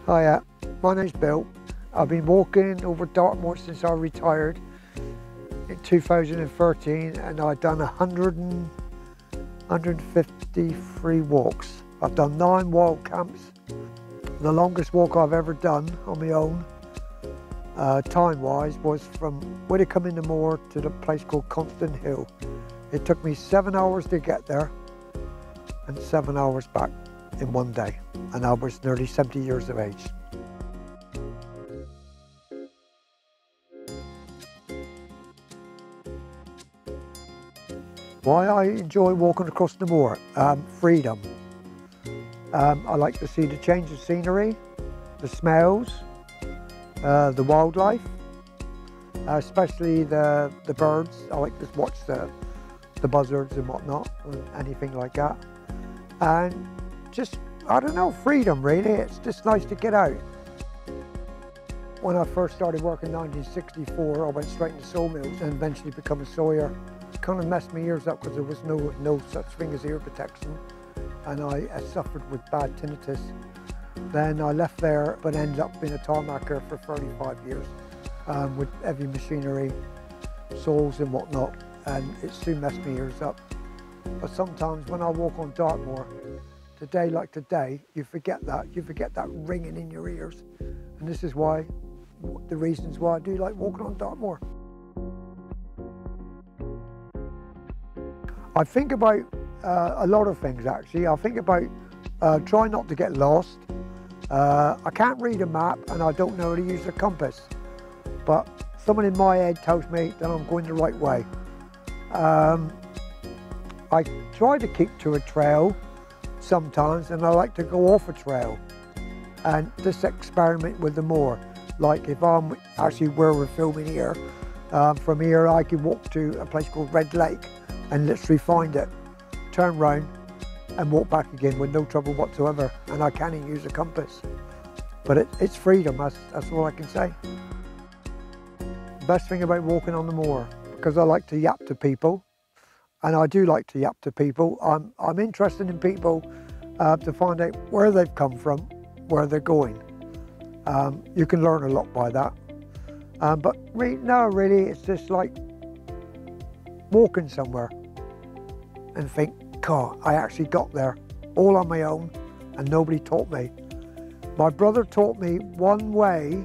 Hiya, my name's Bill. I've been walking over Dartmoor since I retired in 2013, and I've done 153 walks. I've done 9 wild camps. The longest walk I've ever done on my own, time-wise, was from Widdicombe in the Moor to the place called Constant Hill. It took me 7 hours to get there and 7 hours back in one day, and I was nearly 70 years of age. Why I enjoy walking across the moor? Freedom. I like to see the change of scenery, the smells, the wildlife, especially the birds. I like to watch the buzzards and whatnot, and anything like that. And just, I don't know, freedom really. It's just nice to get out. When I first started working in 1964, I went straight into sawmills and eventually become a sawyer. It kind of messed my ears up because there was no such thing as ear protection, and I suffered with bad tinnitus. Then I left there but ended up being a tarmacker for 35 years with heavy machinery, saws and whatnot, and it soon messed my ears up. But sometimes when I walk on Dartmoor, today like today, you forget that ringing in your ears. And this is why, the reasons why I do like walking on Dartmoor. I think about a lot of things actually. I think about trying not to get lost. I can't read a map and I don't know how to use a compass, but someone in my head tells me that I'm going the right way. I try to keep to a trail sometimes, and I like to go off a trail and just experiment with the moor. Like if I'm actually where we're filming here, from here I could walk to a place called Red Lake and literally find it, turn round and walk back again with no trouble whatsoever, and I can't even use a compass. But it's freedom, that's all I can say. Best thing about walking on the moor, because I like to yap to people, and I do like to yap to people. I'm interested in people to find out where they've come from, where they're going. You can learn a lot by that. But really, it's just like walking somewhere and think, God, I actually got there all on my own and nobody taught me. My brother taught me one way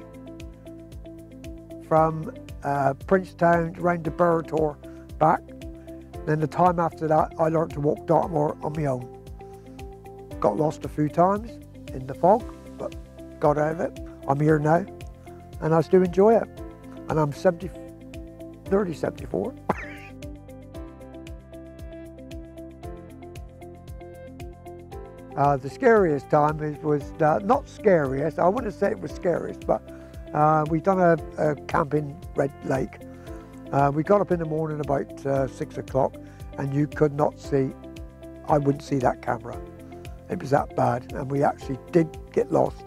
from Princetown around to Dartmoor back. Then the time after that, I learned to walk Dartmoor on my own. Got lost a few times in the fog, but got out of it. I'm here now, and I still enjoy it. And I'm 74. The scariest time was not scariest. I wouldn't say it was scariest, but we done a camp in Red Lake. We got up in the morning about 6 o'clock, and you could not see, I wouldn't see that camera. It was that bad, and we actually did get lost.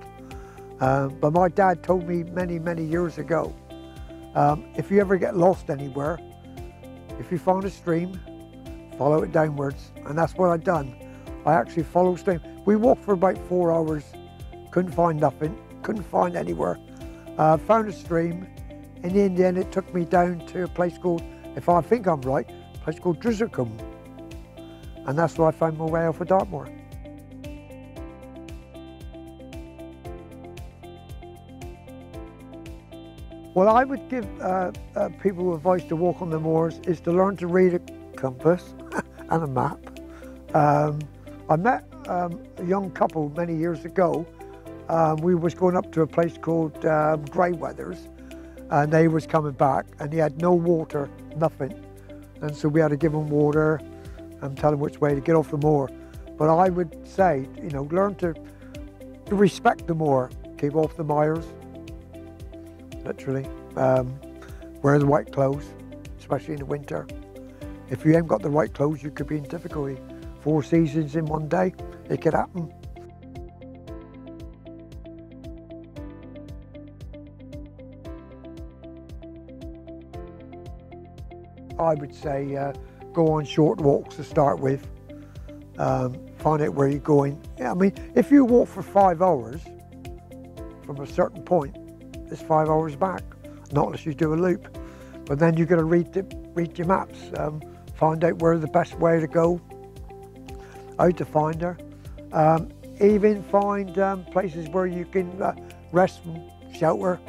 But my dad told me many years ago, if you ever get lost anywhere, if you find a stream, follow it downwards. And that's what I done. I actually followed stream. We walked for about 4 hours, couldn't find nothing, couldn't find anywhere. Found a stream. In the end, it took me down to a place called, if I think I'm right, a place called Drizzlecombe. And that's where I found my way off of Dartmoor. What I would give people advice to walk on the moors is to learn to read a compass and a map. I met a young couple many years ago. We was going up to a place called Greyweathers, and they was coming back, and he had no water, nothing. And so we had to give him water and tell him which way to get off the moor. But I would say, you know, learn to respect the moor, keep off the mires, literally. Wear the right clothes, especially in the winter. If you ain't got the right clothes, you could be in difficulty. 4 seasons in one day, it could happen. I would say go on short walks to start with, find out where you're going. Yeah, I mean, if you walk for 5 hours, from a certain point, it's 5 hours back, not unless you do a loop. But then you've got to read your maps, find out where the best way to go, how to find her, even find places where you can rest from shelter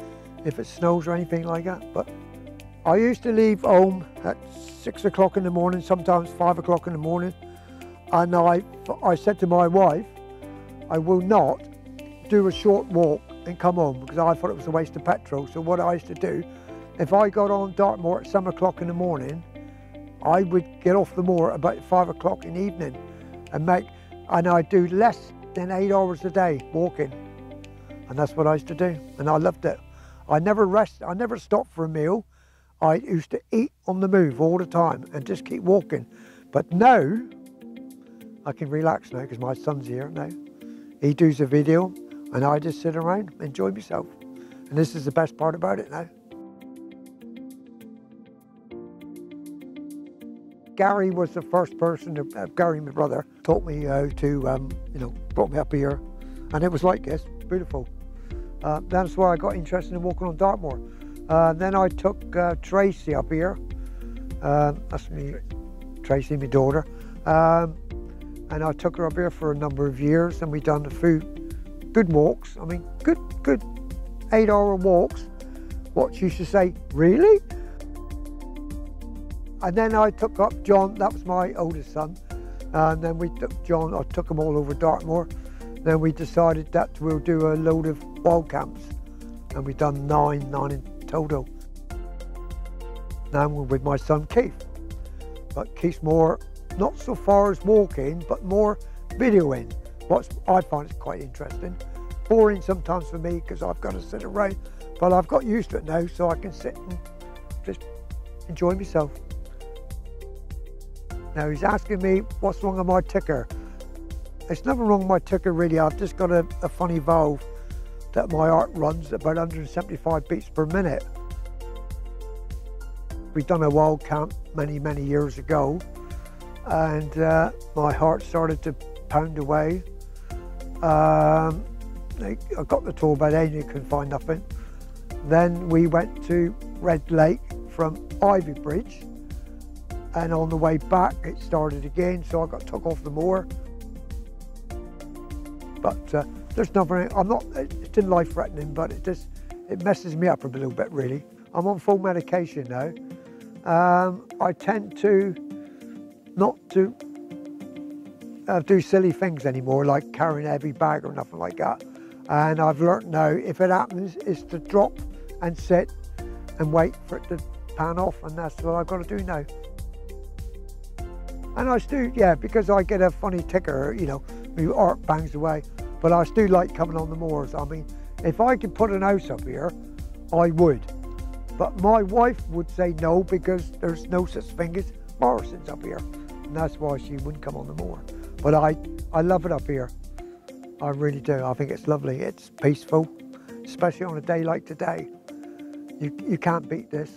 if it snows or anything like that. But I used to leave home at 6 o'clock in the morning, sometimes 5 o'clock in the morning, and I said to my wife, I will not do a short walk and come home, because I thought it was a waste of petrol. So what I used to do, if I got on Dartmoor at 7 o'clock in the morning, I would get off the moor about 5 o'clock in the evening and I'd do less than 8 hours a day walking. And that's what I used to do, and I loved it. I never stopped for a meal. I used to eat on the move all the time and just keep walking. But now, I can relax now because my son's here now. He does a video and I just sit around, enjoy myself. And this is the best part about it now. Gary was the first person, Gary, my brother, taught me how to, brought me up here. And it was like this, beautiful. That's why I got interested in walking on Dartmoor. Then I took Tracy up here. That's me, Tracy, my daughter. And I took her up here for a number of years, and we done a few good walks. I mean, good 8-hour walks. What she used to say, really? And then I took up John, that was my oldest son. And then we took John, I took him all over Dartmoor. Then we decided that we'll do a load of wild camps. And we've done nine in total. Now I'm with my son Keith. But Keith's more, not so far as walking, but more videoing. What I find is quite interesting. Boring sometimes for me because I've got to sit around, but I've got used to it now, so I can sit and just enjoy myself. Now he's asking me what's wrong with my ticker. There's nothing wrong with my ticker really. I've just got a funny valve that my heart runs at about 175 beats per minute. We've done a wild camp many years ago, and my heart started to pound away. I got the tour by then, you couldn't find nothing. Then we went to Red Lake from Ivy Bridge, and on the way back it started again, so I got took off the moor. But there's nothing, it's in life threatening, but it messes me up a little bit really. I'm on full medication now. I tend to not to do silly things anymore, like carrying a heavy bag or nothing like that. And I've learnt now, if it happens, is to drop and sit and wait for it to pan off, and that's what I've got to do now. And I still, yeah, because I get a funny ticker, my heart bangs away, but I still like coming on the moors. I mean, if I could put an house up here, I would. But my wife would say no, because there's no such thing as Morrison's up here. And that's why she wouldn't come on the moor. But I love it up here. I really do. I think it's lovely. It's peaceful, especially on a day like today. You can't beat this.